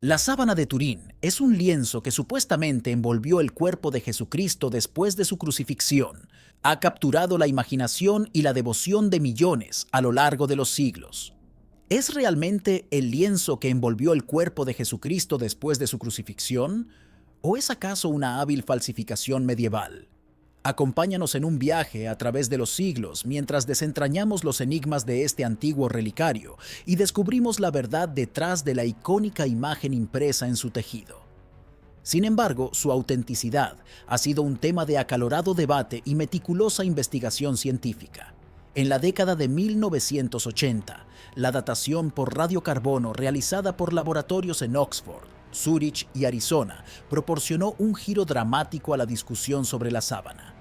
La sábana de Turín es un lienzo que supuestamente envolvió el cuerpo de Jesucristo después de su crucifixión. Ha capturado la imaginación y la devoción de millones a lo largo de los siglos. ¿Es realmente el lienzo que envolvió el cuerpo de Jesucristo después de su crucifixión? ¿O es acaso una hábil falsificación medieval? Acompáñanos en un viaje a través de los siglos mientras desentrañamos los enigmas de este antiguo relicario y descubrimos la verdad detrás de la icónica imagen impresa en su tejido. Sin embargo, su autenticidad ha sido un tema de acalorado debate y meticulosa investigación científica. En la década de 1980, la datación por radiocarbono realizada por laboratorios en Oxford, Zúrich y Arizona proporcionó un giro dramático a la discusión sobre la sábana.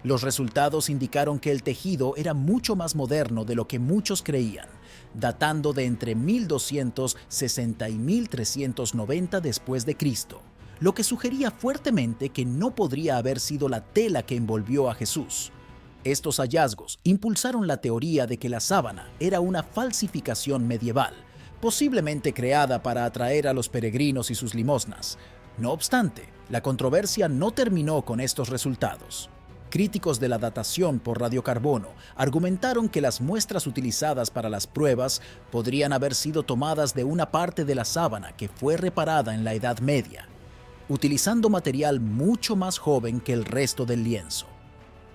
Los resultados indicaron que el tejido era mucho más moderno de lo que muchos creían, datando de entre 1260 y 1390 después de Cristo, lo que sugería fuertemente que no podría haber sido la tela que envolvió a Jesús. Estos hallazgos impulsaron la teoría de que la sábana era una falsificación medieval, posiblemente creada para atraer a los peregrinos y sus limosnas. No obstante, la controversia no terminó con estos resultados. Críticos de la datación por radiocarbono argumentaron que las muestras utilizadas para las pruebas podrían haber sido tomadas de una parte de la sábana que fue reparada en la Edad Media, utilizando material mucho más joven que el resto del lienzo.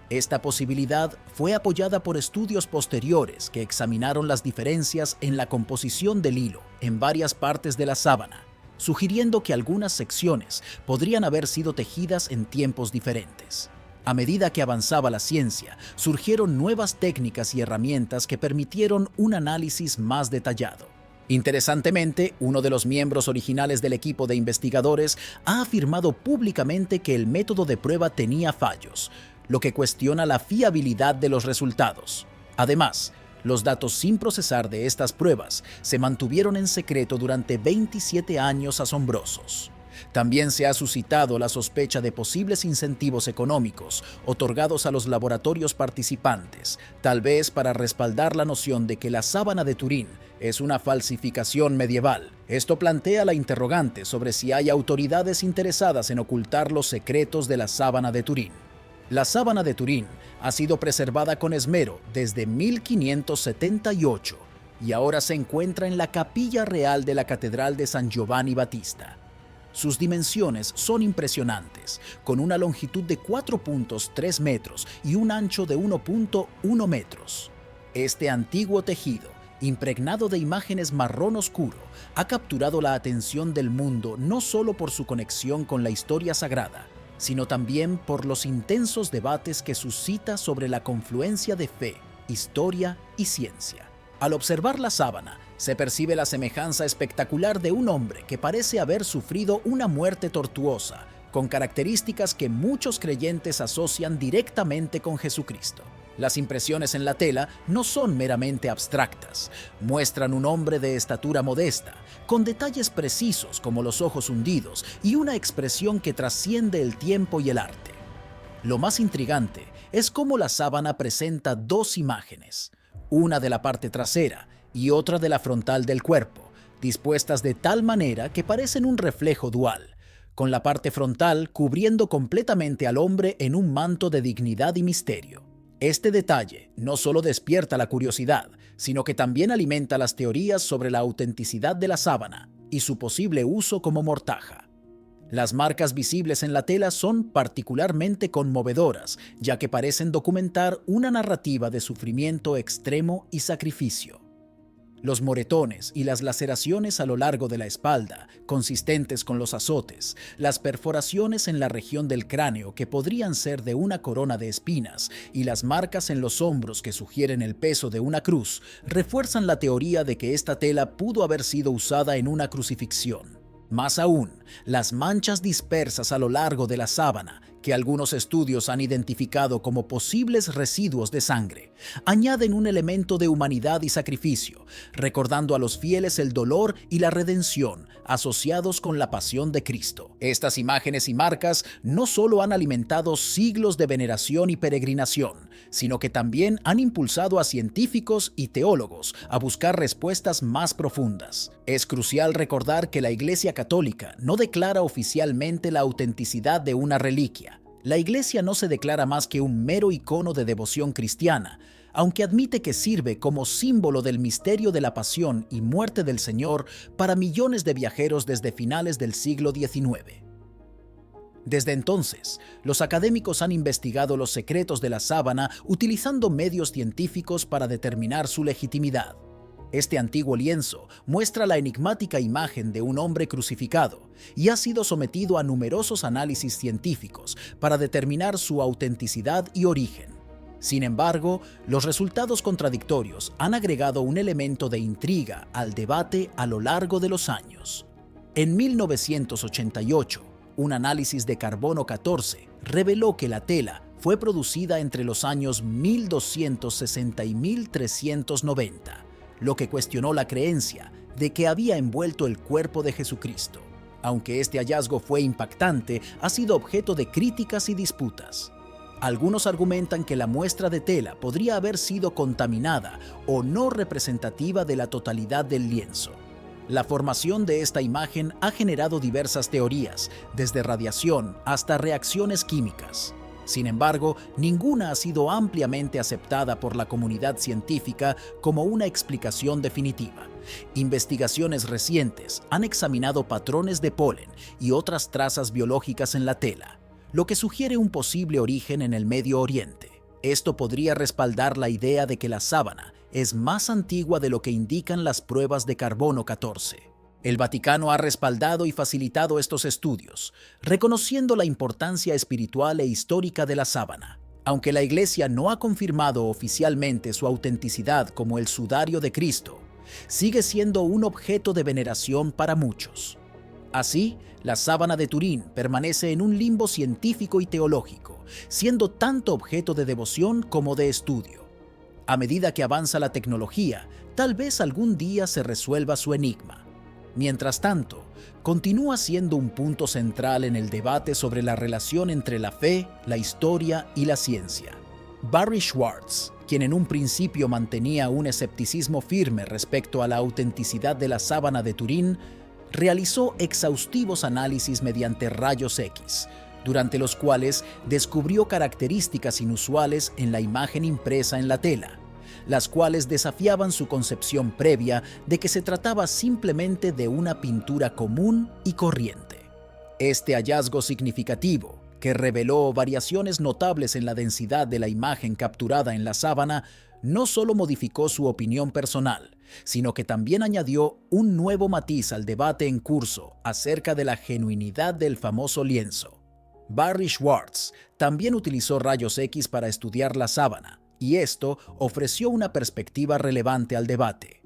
Esta posibilidad fue apoyada por estudios posteriores que examinaron las diferencias en la composición del hilo en varias partes de la sábana, sugiriendo que algunas secciones podrían haber sido tejidas en tiempos diferentes. A medida que avanzaba la ciencia, surgieron nuevas técnicas y herramientas que permitieron un análisis más detallado. Interesantemente, uno de los miembros originales del equipo de investigadores ha afirmado públicamente que el método de prueba tenía fallos, lo que cuestiona la fiabilidad de los resultados. Además, los datos sin procesar de estas pruebas se mantuvieron en secreto durante 27 años asombrosos. También se ha suscitado la sospecha de posibles incentivos económicos otorgados a los laboratorios participantes, tal vez para respaldar la noción de que la sábana de Turín es una falsificación medieval. Esto plantea la interrogante sobre si hay autoridades interesadas en ocultar los secretos de la sábana de Turín. La sábana de Turín ha sido preservada con esmero desde 1578 y ahora se encuentra en la Capilla Real de la Catedral de San Giovanni Battista. Sus dimensiones son impresionantes, con una longitud de 4.3 metros y un ancho de 1.1 metros. Este antiguo tejido, impregnado de imágenes marrón oscuro, ha capturado la atención del mundo no solo por su conexión con la historia sagrada, sino también por los intensos debates que suscita sobre la confluencia de fe, historia y ciencia. Al observar la sábana, se percibe la semejanza espectacular de un hombre que parece haber sufrido una muerte tortuosa, con características que muchos creyentes asocian directamente con Jesucristo. Las impresiones en la tela no son meramente abstractas, muestran un hombre de estatura modesta, con detalles precisos como los ojos hundidos y una expresión que trasciende el tiempo y el arte. Lo más intrigante es cómo la sábana presenta dos imágenes, una de la parte trasera y otra de la frontal del cuerpo, dispuestas de tal manera que parecen un reflejo dual, con la parte frontal cubriendo completamente al hombre en un manto de dignidad y misterio. Este detalle no solo despierta la curiosidad, sino que también alimenta las teorías sobre la autenticidad de la sábana y su posible uso como mortaja. Las marcas visibles en la tela son particularmente conmovedoras, ya que parecen documentar una narrativa de sufrimiento extremo y sacrificio. Los moretones y las laceraciones a lo largo de la espalda, consistentes con los azotes, las perforaciones en la región del cráneo que podrían ser de una corona de espinas y las marcas en los hombros que sugieren el peso de una cruz, refuerzan la teoría de que esta tela pudo haber sido usada en una crucifixión. Más aún, las manchas dispersas a lo largo de la sábana, que algunos estudios han identificado como posibles residuos de sangre, añaden un elemento de humanidad y sacrificio, recordando a los fieles el dolor y la redención asociados con la pasión de Cristo. Estas imágenes y marcas no solo han alimentado siglos de veneración y peregrinación, sino que también han impulsado a científicos y teólogos a buscar respuestas más profundas. Es crucial recordar que la Iglesia Católica no declara oficialmente la autenticidad de una reliquia. La Iglesia no se declara más que un mero icono de devoción cristiana, aunque admite que sirve como símbolo del misterio de la pasión y muerte del Señor para millones de viajeros desde finales del siglo XIX. Desde entonces, los académicos han investigado los secretos de la sábana utilizando medios científicos para determinar su legitimidad. Este antiguo lienzo muestra la enigmática imagen de un hombre crucificado y ha sido sometido a numerosos análisis científicos para determinar su autenticidad y origen. Sin embargo, los resultados contradictorios han agregado un elemento de intriga al debate a lo largo de los años. En 1988, un análisis de carbono 14 reveló que la tela fue producida entre los años 1260 y 1390, lo que cuestionó la creencia de que había envuelto el cuerpo de Jesucristo. Aunque este hallazgo fue impactante, ha sido objeto de críticas y disputas. Algunos argumentan que la muestra de tela podría haber sido contaminada o no representativa de la totalidad del lienzo. La formación de esta imagen ha generado diversas teorías, desde radiación hasta reacciones químicas. Sin embargo, ninguna ha sido ampliamente aceptada por la comunidad científica como una explicación definitiva. Investigaciones recientes han examinado patrones de polen y otras trazas biológicas en la tela, lo que sugiere un posible origen en el Medio Oriente. Esto podría respaldar la idea de que la sábana es más antigua de lo que indican las pruebas de carbono 14. El Vaticano ha respaldado y facilitado estos estudios, reconociendo la importancia espiritual e histórica de la sábana. Aunque la Iglesia no ha confirmado oficialmente su autenticidad como el sudario de Cristo, sigue siendo un objeto de veneración para muchos. Así, la sábana de Turín permanece en un limbo científico y teológico, siendo tanto objeto de devoción como de estudio. A medida que avanza la tecnología, tal vez algún día se resuelva su enigma. Mientras tanto, continúa siendo un punto central en el debate sobre la relación entre la fe, la historia y la ciencia. Barry Schwartz, quien en un principio mantenía un escepticismo firme respecto a la autenticidad de la sábana de Turín, realizó exhaustivos análisis mediante rayos X, durante los cuales descubrió características inusuales en la imagen impresa en la tela, las cuales desafiaban su concepción previa de que se trataba simplemente de una pintura común y corriente. Este hallazgo significativo, que reveló variaciones notables en la densidad de la imagen capturada en la sábana, no solo modificó su opinión personal, sino que también añadió un nuevo matiz al debate en curso acerca de la genuinidad del famoso lienzo. Barry Schwartz también utilizó rayos X para estudiar la sábana, y esto ofreció una perspectiva relevante al debate.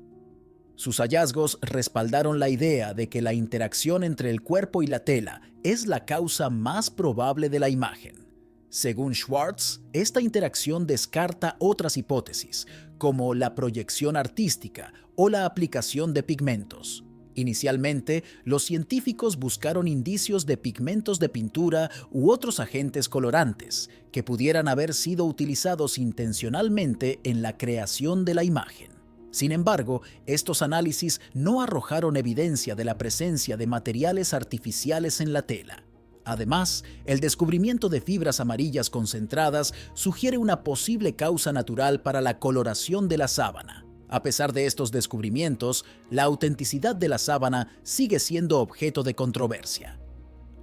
Sus hallazgos respaldaron la idea de que la interacción entre el cuerpo y la tela es la causa más probable de la imagen. Según Schwartz, esta interacción descarta otras hipótesis, como la proyección artística o la aplicación de pigmentos. Inicialmente, los científicos buscaron indicios de pigmentos de pintura u otros agentes colorantes que pudieran haber sido utilizados intencionalmente en la creación de la imagen. Sin embargo, estos análisis no arrojaron evidencia de la presencia de materiales artificiales en la tela. Además, el descubrimiento de fibras amarillas concentradas sugiere una posible causa natural para la coloración de la sábana. A pesar de estos descubrimientos, la autenticidad de la sábana sigue siendo objeto de controversia.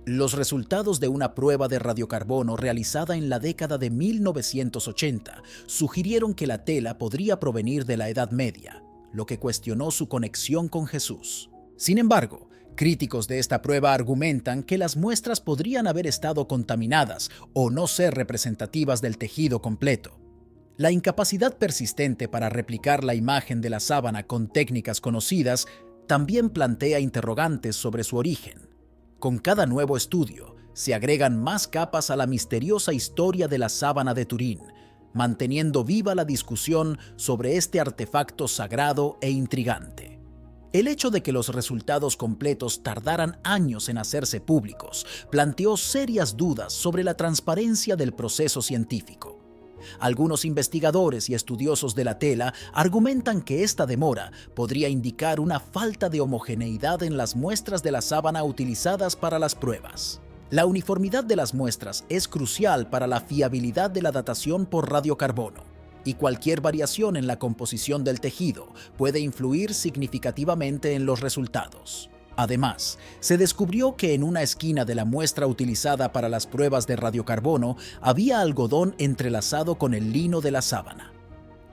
Los resultados de una prueba de radiocarbono realizada en la década de 1980 sugirieron que la tela podría provenir de la Edad Media, lo que cuestionó su conexión con Jesús. Sin embargo, críticos de esta prueba argumentan que las muestras podrían haber estado contaminadas o no ser representativas del tejido completo. La incapacidad persistente para replicar la imagen de la sábana con técnicas conocidas también plantea interrogantes sobre su origen. Con cada nuevo estudio, se agregan más capas a la misteriosa historia de la sábana de Turín, manteniendo viva la discusión sobre este artefacto sagrado e intrigante. El hecho de que los resultados completos tardaran años en hacerse públicos planteó serias dudas sobre la transparencia del proceso científico. Algunos investigadores y estudiosos de la tela argumentan que esta demora podría indicar una falta de homogeneidad en las muestras de la sábana utilizadas para las pruebas. La uniformidad de las muestras es crucial para la fiabilidad de la datación por radiocarbono, y cualquier variación en la composición del tejido puede influir significativamente en los resultados. Además, se descubrió que en una esquina de la muestra utilizada para las pruebas de radiocarbono había algodón entrelazado con el lino de la sábana.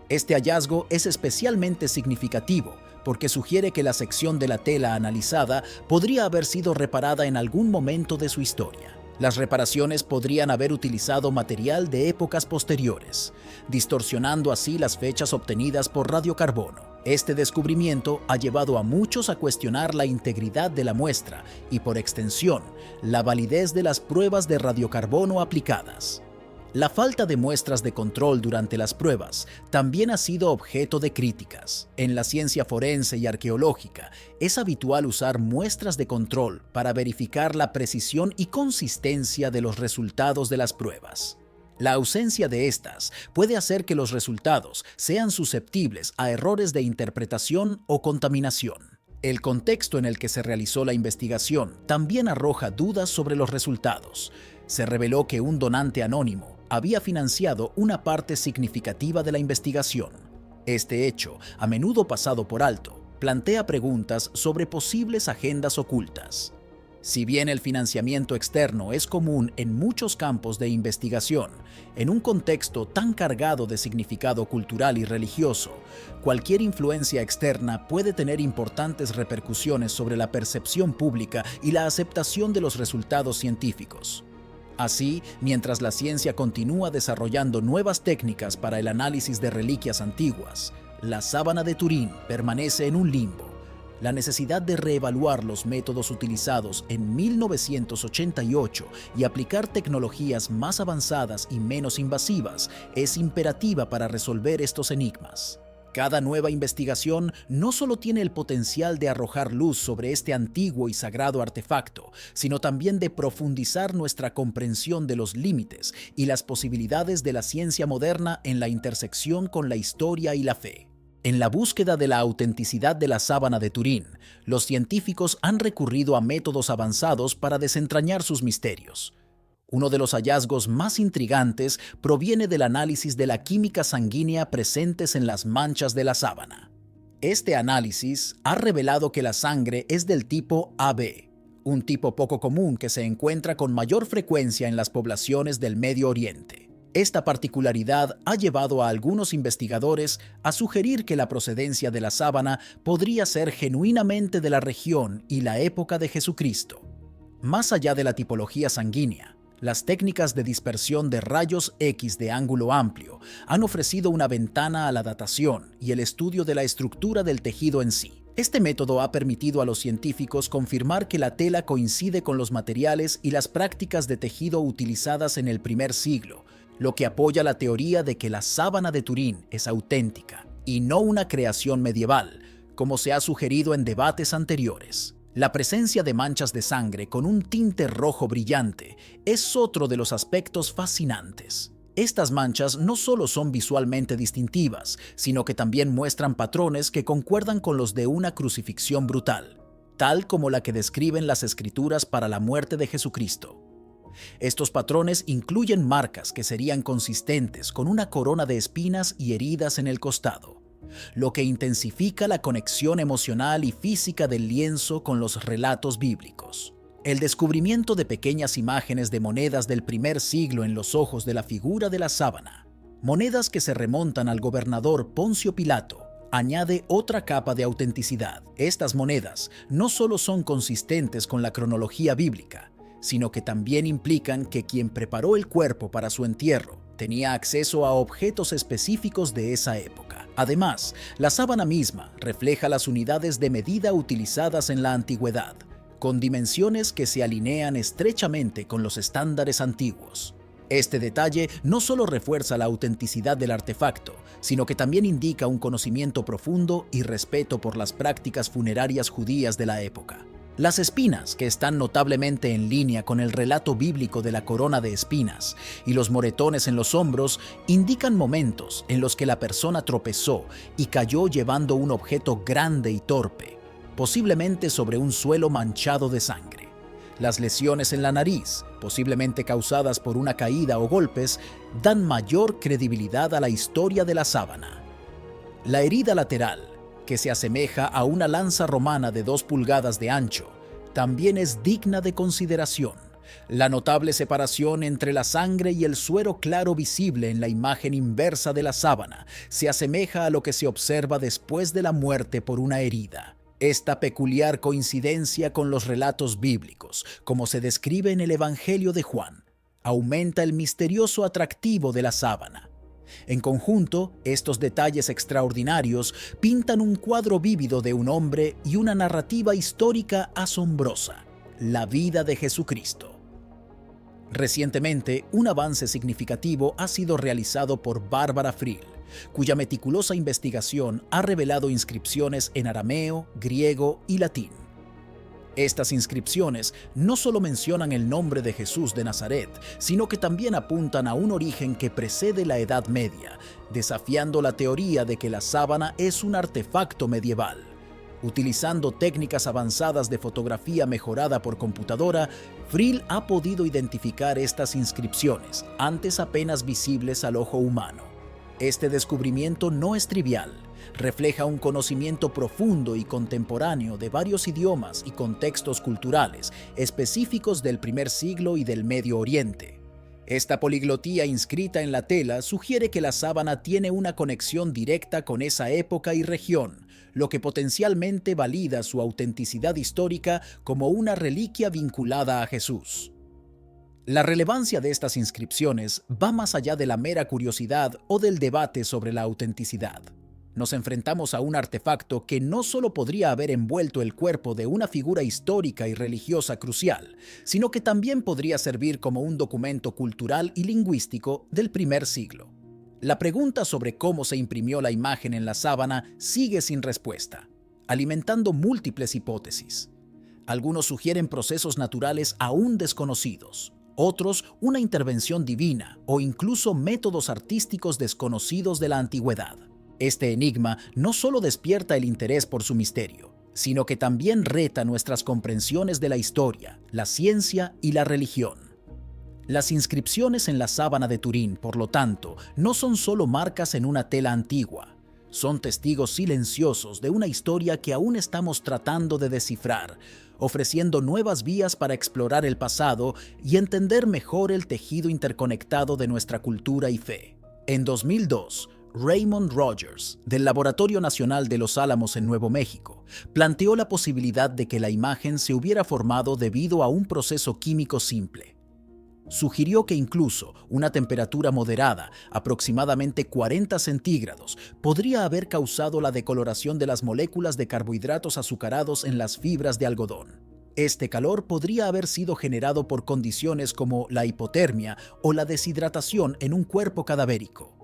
Este hallazgo es especialmente significativo porque sugiere que la sección de la tela analizada podría haber sido reparada en algún momento de su historia. Las reparaciones podrían haber utilizado material de épocas posteriores, distorsionando así las fechas obtenidas por radiocarbono. Este descubrimiento ha llevado a muchos a cuestionar la integridad de la muestra y, por extensión, la validez de las pruebas de radiocarbono aplicadas. La falta de muestras de control durante las pruebas también ha sido objeto de críticas. En la ciencia forense y arqueológica es habitual usar muestras de control para verificar la precisión y consistencia de los resultados de las pruebas. La ausencia de estas puede hacer que los resultados sean susceptibles a errores de interpretación o contaminación. El contexto en el que se realizó la investigación también arroja dudas sobre los resultados. Se reveló que un donante anónimo había financiado una parte significativa de la investigación. Este hecho, a menudo pasado por alto, plantea preguntas sobre posibles agendas ocultas. Si bien el financiamiento externo es común en muchos campos de investigación, en un contexto tan cargado de significado cultural y religioso, cualquier influencia externa puede tener importantes repercusiones sobre la percepción pública y la aceptación de los resultados científicos. Así, mientras la ciencia continúa desarrollando nuevas técnicas para el análisis de reliquias antiguas, la sábana de Turín permanece en un limbo. La necesidad de reevaluar los métodos utilizados en 1988 y aplicar tecnologías más avanzadas y menos invasivas es imperativa para resolver estos enigmas. Cada nueva investigación no solo tiene el potencial de arrojar luz sobre este antiguo y sagrado artefacto, sino también de profundizar nuestra comprensión de los límites y las posibilidades de la ciencia moderna en la intersección con la historia y la fe. En la búsqueda de la autenticidad de la sábana de Turín, los científicos han recurrido a métodos avanzados para desentrañar sus misterios. Uno de los hallazgos más intrigantes proviene del análisis de la química sanguínea presentes en las manchas de la sábana. Este análisis ha revelado que la sangre es del tipo AB, un tipo poco común que se encuentra con mayor frecuencia en las poblaciones del Medio Oriente. Esta particularidad ha llevado a algunos investigadores a sugerir que la procedencia de la sábana podría ser genuinamente de la región y la época de Jesucristo. Más allá de la tipología sanguínea, las técnicas de dispersión de rayos X de ángulo amplio han ofrecido una ventana a la datación y el estudio de la estructura del tejido en sí. Este método ha permitido a los científicos confirmar que la tela coincide con los materiales y las prácticas de tejido utilizadas en el primer siglo, lo que apoya la teoría de que la sábana de Turín es auténtica y no una creación medieval, como se ha sugerido en debates anteriores. La presencia de manchas de sangre con un tinte rojo brillante es otro de los aspectos fascinantes. Estas manchas no solo son visualmente distintivas, sino que también muestran patrones que concuerdan con los de una crucifixión brutal, tal como la que describen las Escrituras para la muerte de Jesucristo. Estos patrones incluyen marcas que serían consistentes con una corona de espinas y heridas en el costado, lo que intensifica la conexión emocional y física del lienzo con los relatos bíblicos. El descubrimiento de pequeñas imágenes de monedas del primer siglo en los ojos de la figura de la sábana, monedas que se remontan al gobernador Poncio Pilato, añade otra capa de autenticidad. Estas monedas no solo son consistentes con la cronología bíblica, sino que también implican que quien preparó el cuerpo para su entierro tenía acceso a objetos específicos de esa época. Además, la sábana misma refleja las unidades de medida utilizadas en la antigüedad, con dimensiones que se alinean estrechamente con los estándares antiguos. Este detalle no solo refuerza la autenticidad del artefacto, sino que también indica un conocimiento profundo y respeto por las prácticas funerarias judías de la época. Las espinas, que están notablemente en línea con el relato bíblico de la corona de espinas, y los moretones en los hombros, indican momentos en los que la persona tropezó y cayó llevando un objeto grande y torpe, posiblemente sobre un suelo manchado de sangre. Las lesiones en la nariz, posiblemente causadas por una caída o golpes, dan mayor credibilidad a la historia de la sábana. La herida lateral, que se asemeja a una lanza romana de 2 pulgadas de ancho, también es digna de consideración. La notable separación entre la sangre y el suero claro visible en la imagen inversa de la sábana se asemeja a lo que se observa después de la muerte por una herida. Esta peculiar coincidencia con los relatos bíblicos, como se describe en el Evangelio de Juan, aumenta el misterioso atractivo de la sábana. En conjunto, estos detalles extraordinarios pintan un cuadro vívido de un hombre y una narrativa histórica asombrosa: la vida de Jesucristo. Recientemente, un avance significativo ha sido realizado por Barbara Friel, cuya meticulosa investigación ha revelado inscripciones en arameo, griego y latín. Estas inscripciones no solo mencionan el nombre de Jesús de Nazaret, sino que también apuntan a un origen que precede la Edad Media, desafiando la teoría de que la sábana es un artefacto medieval. Utilizando técnicas avanzadas de fotografía mejorada por computadora, Friel ha podido identificar estas inscripciones, antes apenas visibles al ojo humano. Este descubrimiento no es trivial. Refleja un conocimiento profundo y contemporáneo de varios idiomas y contextos culturales específicos del primer siglo y del Medio Oriente. Esta poliglotía inscrita en la tela sugiere que la sábana tiene una conexión directa con esa época y región, lo que potencialmente valida su autenticidad histórica como una reliquia vinculada a Jesús. La relevancia de estas inscripciones va más allá de la mera curiosidad o del debate sobre la autenticidad. Nos enfrentamos a un artefacto que no solo podría haber envuelto el cuerpo de una figura histórica y religiosa crucial, sino que también podría servir como un documento cultural y lingüístico del primer siglo. La pregunta sobre cómo se imprimió la imagen en la sábana sigue sin respuesta, alimentando múltiples hipótesis. Algunos sugieren procesos naturales aún desconocidos, otros una intervención divina o incluso métodos artísticos desconocidos de la antigüedad. Este enigma no solo despierta el interés por su misterio, sino que también reta nuestras comprensiones de la historia, la ciencia y la religión. Las inscripciones en la sábana de Turín, por lo tanto, no son solo marcas en una tela antigua. Son testigos silenciosos de una historia que aún estamos tratando de descifrar, ofreciendo nuevas vías para explorar el pasado y entender mejor el tejido interconectado de nuestra cultura y fe. En 2002, Raymond Rogers, del Laboratorio Nacional de los Álamos en Nuevo México, planteó la posibilidad de que la imagen se hubiera formado debido a un proceso químico simple. Sugirió que incluso una temperatura moderada, aproximadamente 40 centígrados, podría haber causado la decoloración de las moléculas de carbohidratos azucarados en las fibras de algodón. Este calor podría haber sido generado por condiciones como la hipotermia o la deshidratación en un cuerpo cadavérico.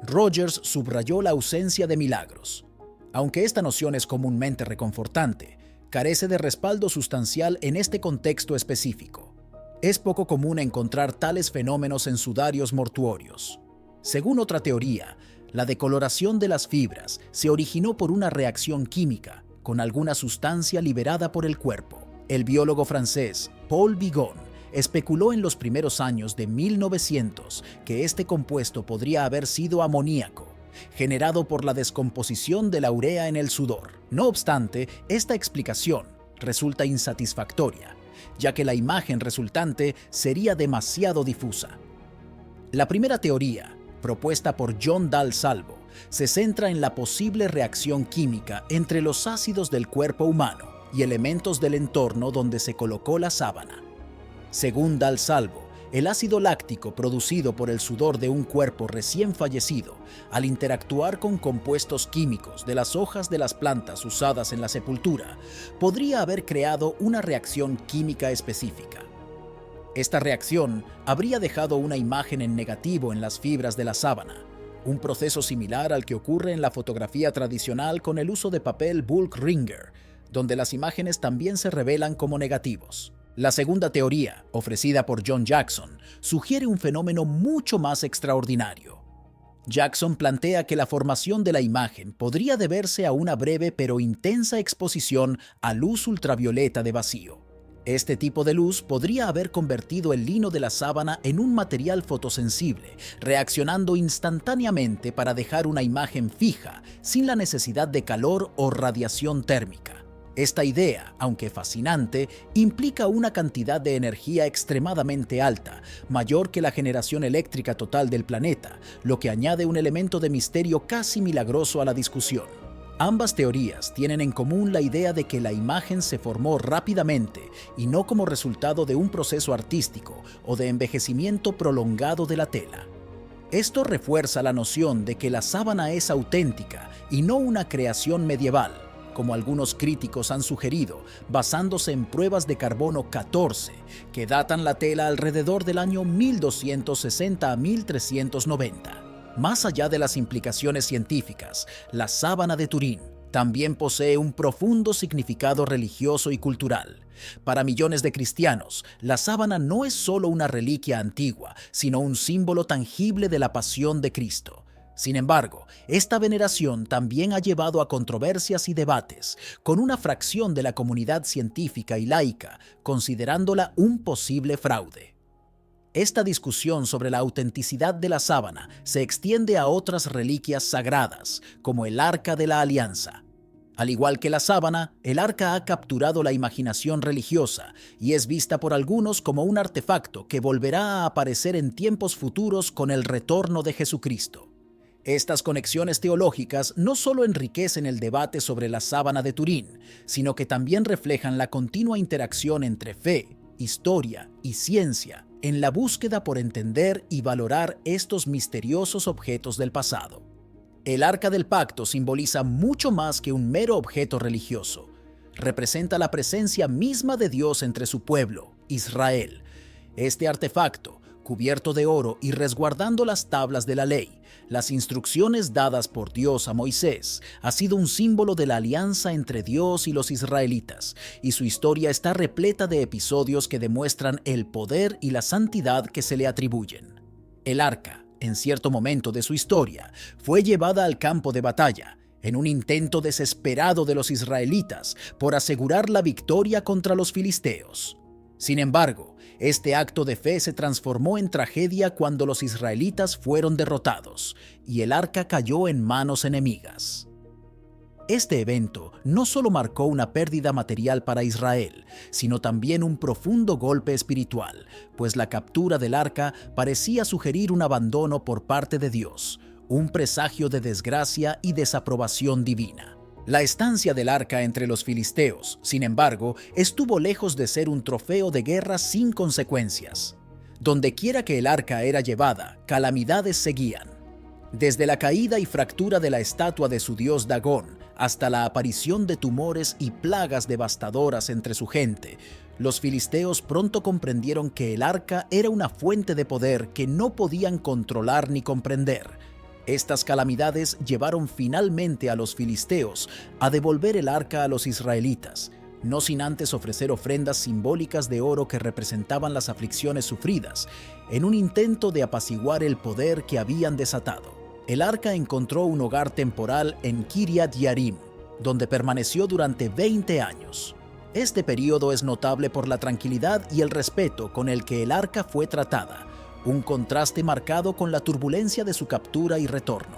Rogers subrayó la ausencia de milagros. Aunque esta noción es comúnmente reconfortante, carece de respaldo sustancial en este contexto específico. Es poco común encontrar tales fenómenos en sudarios mortuorios. Según otra teoría, la decoloración de las fibras se originó por una reacción química con alguna sustancia liberada por el cuerpo. El biólogo francés Paul Bigon especuló en los primeros años de 1900 que este compuesto podría haber sido amoníaco, generado por la descomposición de la urea en el sudor. No obstante, esta explicación resulta insatisfactoria, ya que la imagen resultante sería demasiado difusa. La primera teoría, propuesta por John Dall Salvo, se centra en la posible reacción química entre los ácidos del cuerpo humano y elementos del entorno donde se colocó la sábana. Según Dall Salvo, El ácido láctico producido por el sudor de un cuerpo recién fallecido, al interactuar con compuestos químicos de las hojas de las plantas usadas en la sepultura, podría haber creado una reacción química específica. Esta reacción habría dejado una imagen en negativo en las fibras de la sábana, un proceso similar al que ocurre en la fotografía tradicional con el uso de papel bulk ringer, donde las imágenes también se revelan como negativos. La segunda teoría, ofrecida por John Jackson, sugiere un fenómeno mucho más extraordinario. Jackson plantea que la formación de la imagen podría deberse a una breve pero intensa exposición a luz ultravioleta de vacío. Este tipo de luz podría haber convertido el lino de la sábana en un material fotosensible, reaccionando instantáneamente para dejar una imagen fija, sin la necesidad de calor o radiación térmica. Esta idea, aunque fascinante, implica una cantidad de energía extremadamente alta, mayor que la generación eléctrica total del planeta, lo que añade un elemento de misterio casi milagroso a la discusión. Ambas teorías tienen en común la idea de que la imagen se formó rápidamente y no como resultado de un proceso artístico o de envejecimiento prolongado de la tela. Esto refuerza la noción de que la sábana es auténtica y no una creación medieval, como algunos críticos han sugerido, basándose en pruebas de carbono 14, que datan la tela alrededor del año 1260 a 1390. Más allá de las implicaciones científicas, la sábana de Turín también posee un profundo significado religioso y cultural. Para millones de cristianos, la sábana no es solo una reliquia antigua, sino un símbolo tangible de la pasión de Cristo. Sin embargo, esta veneración también ha llevado a controversias y debates, con una fracción de la comunidad científica y laica considerándola un posible fraude. Esta discusión sobre la autenticidad de la sábana se extiende a otras reliquias sagradas, como el Arca de la Alianza. Al igual que la sábana, el arca ha capturado la imaginación religiosa y es vista por algunos como un artefacto que volverá a aparecer en tiempos futuros con el retorno de Jesucristo. Estas conexiones teológicas no solo enriquecen el debate sobre la sábana de Turín, sino que también reflejan la continua interacción entre fe, historia y ciencia en la búsqueda por entender y valorar estos misteriosos objetos del pasado. El Arca del Pacto simboliza mucho más que un mero objeto religioso. Representa la presencia misma de Dios entre su pueblo, Israel. Este artefacto, cubierto de oro y resguardando las tablas de la ley, las instrucciones dadas por Dios a Moisés, ha sido un símbolo de la alianza entre Dios y los israelitas, y su historia está repleta de episodios que demuestran el poder y la santidad que se le atribuyen. El arca, en cierto momento de su historia, fue llevada al campo de batalla, en un intento desesperado de los israelitas por asegurar la victoria contra los filisteos. Sin embargo, este acto de fe se transformó en tragedia cuando los israelitas fueron derrotados y el arca cayó en manos enemigas. Este evento no solo marcó una pérdida material para Israel, sino también un profundo golpe espiritual, pues la captura del arca parecía sugerir un abandono por parte de Dios, un presagio de desgracia y desaprobación divina. La estancia del arca entre los filisteos, sin embargo, estuvo lejos de ser un trofeo de guerra sin consecuencias. Dondequiera que el arca era llevada, calamidades seguían. Desde la caída y fractura de la estatua de su dios Dagón hasta la aparición de tumores y plagas devastadoras entre su gente, los filisteos pronto comprendieron que el arca era una fuente de poder que no podían controlar ni comprender. Estas calamidades llevaron finalmente a los filisteos a devolver el arca a los israelitas, no sin antes ofrecer ofrendas simbólicas de oro que representaban las aflicciones sufridas, en un intento de apaciguar el poder que habían desatado. El arca encontró un hogar temporal en Kiryat Yarim, donde permaneció durante 20 años. Este periodo es notable por la tranquilidad y el respeto con el que el arca fue tratada, un contraste marcado con la turbulencia de su captura y retorno.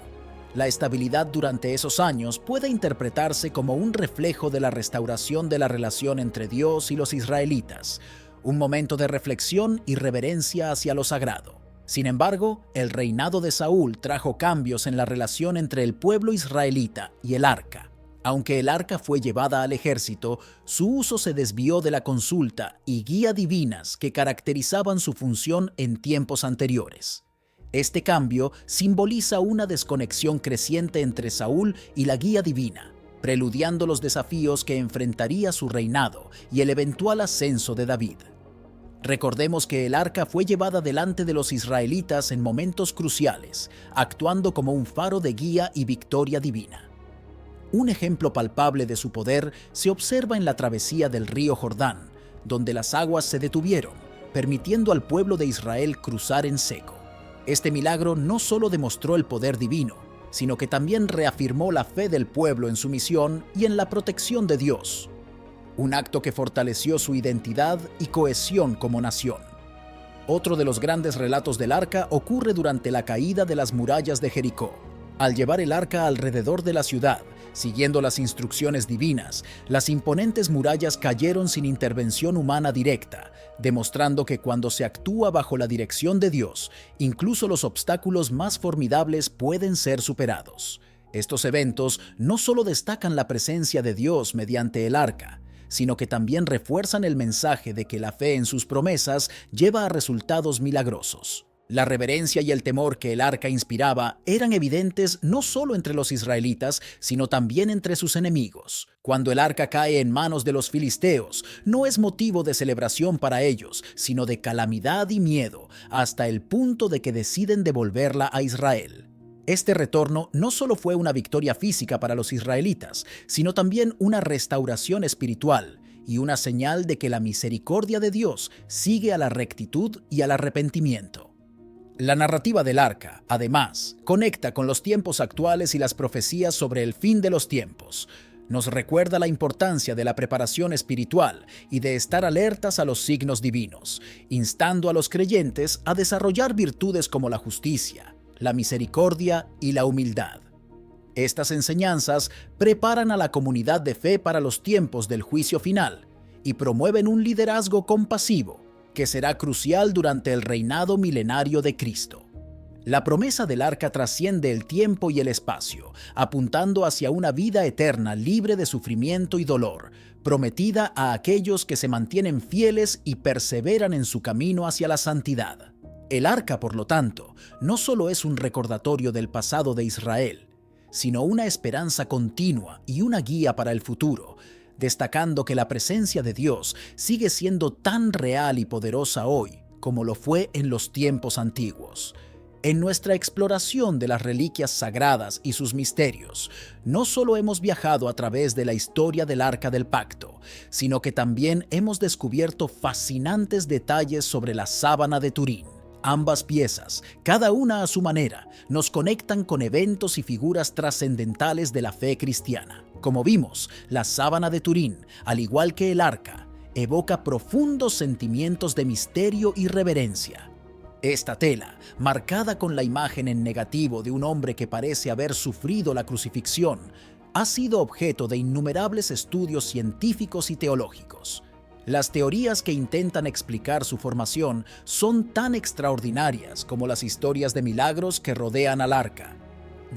La estabilidad durante esos años puede interpretarse como un reflejo de la restauración de la relación entre Dios y los israelitas, un momento de reflexión y reverencia hacia lo sagrado. Sin embargo, el reinado de Saúl trajo cambios en la relación entre el pueblo israelita y el arca. Aunque el arca fue llevada al ejército, su uso se desvió de la consulta y guía divinas que caracterizaban su función en tiempos anteriores. Este cambio simboliza una desconexión creciente entre Saúl y la guía divina, preludiando los desafíos que enfrentaría su reinado y el eventual ascenso de David. Recordemos que el arca fue llevada delante de los israelitas en momentos cruciales, actuando como un faro de guía y victoria divina. Un ejemplo palpable de su poder se observa en la travesía del río Jordán, donde las aguas se detuvieron, permitiendo al pueblo de Israel cruzar en seco. Este milagro no solo demostró el poder divino, sino que también reafirmó la fe del pueblo en su misión y en la protección de Dios. Un acto que fortaleció su identidad y cohesión como nación. Otro de los grandes relatos del arca ocurre durante la caída de las murallas de Jericó. Al llevar el arca alrededor de la ciudad, siguiendo las instrucciones divinas, las imponentes murallas cayeron sin intervención humana directa, demostrando que cuando se actúa bajo la dirección de Dios, incluso los obstáculos más formidables pueden ser superados. Estos eventos no solo destacan la presencia de Dios mediante el arca, sino que también refuerzan el mensaje de que la fe en sus promesas lleva a resultados milagrosos. La reverencia y el temor que el arca inspiraba eran evidentes no solo entre los israelitas, sino también entre sus enemigos. Cuando el arca cae en manos de los filisteos, no es motivo de celebración para ellos, sino de calamidad y miedo, hasta el punto de que deciden devolverla a Israel. Este retorno no solo fue una victoria física para los israelitas, sino también una restauración espiritual y una señal de que la misericordia de Dios sigue a la rectitud y al arrepentimiento. La narrativa del arca, además, conecta con los tiempos actuales y las profecías sobre el fin de los tiempos. Nos recuerda la importancia de la preparación espiritual y de estar alertas a los signos divinos, instando a los creyentes a desarrollar virtudes como la justicia, la misericordia y la humildad. Estas enseñanzas preparan a la comunidad de fe para los tiempos del juicio final y promueven un liderazgo compasivo que será crucial durante el reinado milenario de Cristo. La promesa del arca trasciende el tiempo y el espacio, apuntando hacia una vida eterna libre de sufrimiento y dolor, prometida a aquellos que se mantienen fieles y perseveran en su camino hacia la santidad. El arca, por lo tanto, no solo es un recordatorio del pasado de Israel, sino una esperanza continua y una guía para el futuro, destacando que la presencia de Dios sigue siendo tan real y poderosa hoy como lo fue en los tiempos antiguos. En nuestra exploración de las reliquias sagradas y sus misterios, no solo hemos viajado a través de la historia del Arca del Pacto, sino que también hemos descubierto fascinantes detalles sobre la sábana de Turín. Ambas piezas, cada una a su manera, nos conectan con eventos y figuras trascendentales de la fe cristiana. Como vimos, la sábana de Turín, al igual que el arca, evoca profundos sentimientos de misterio y reverencia. Esta tela, marcada con la imagen en negativo de un hombre que parece haber sufrido la crucifixión, ha sido objeto de innumerables estudios científicos y teológicos. Las teorías que intentan explicar su formación son tan extraordinarias como las historias de milagros que rodean al arca.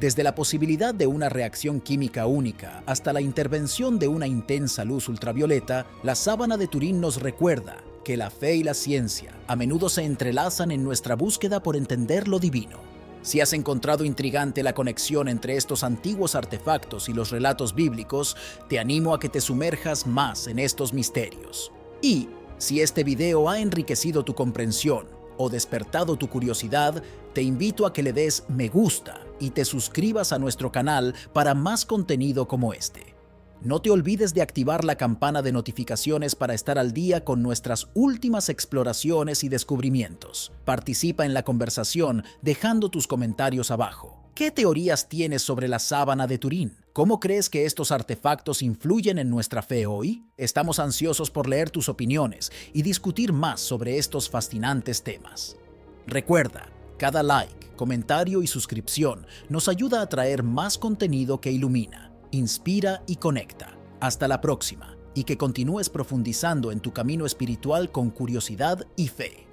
Desde la posibilidad de una reacción química única hasta la intervención de una intensa luz ultravioleta, la sábana de Turín nos recuerda que la fe y la ciencia a menudo se entrelazan en nuestra búsqueda por entender lo divino. Si has encontrado intrigante la conexión entre estos antiguos artefactos y los relatos bíblicos, te animo a que te sumerjas más en estos misterios. Y, si este video ha enriquecido tu comprensión o despertado tu curiosidad, te invito a que le des me gusta y te suscribas a nuestro canal para más contenido como este. No te olvides de activar la campana de notificaciones para estar al día con nuestras últimas exploraciones y descubrimientos. Participa en la conversación dejando tus comentarios abajo. ¿Qué teorías tienes sobre la sábana de Turín? ¿Cómo crees que estos artefactos influyen en nuestra fe hoy? Estamos ansiosos por leer tus opiniones y discutir más sobre estos fascinantes temas. Recuerda, cada like, comentario y suscripción nos ayuda a traer más contenido que ilumina, inspira y conecta. Hasta la próxima, y que continúes profundizando en tu camino espiritual con curiosidad y fe.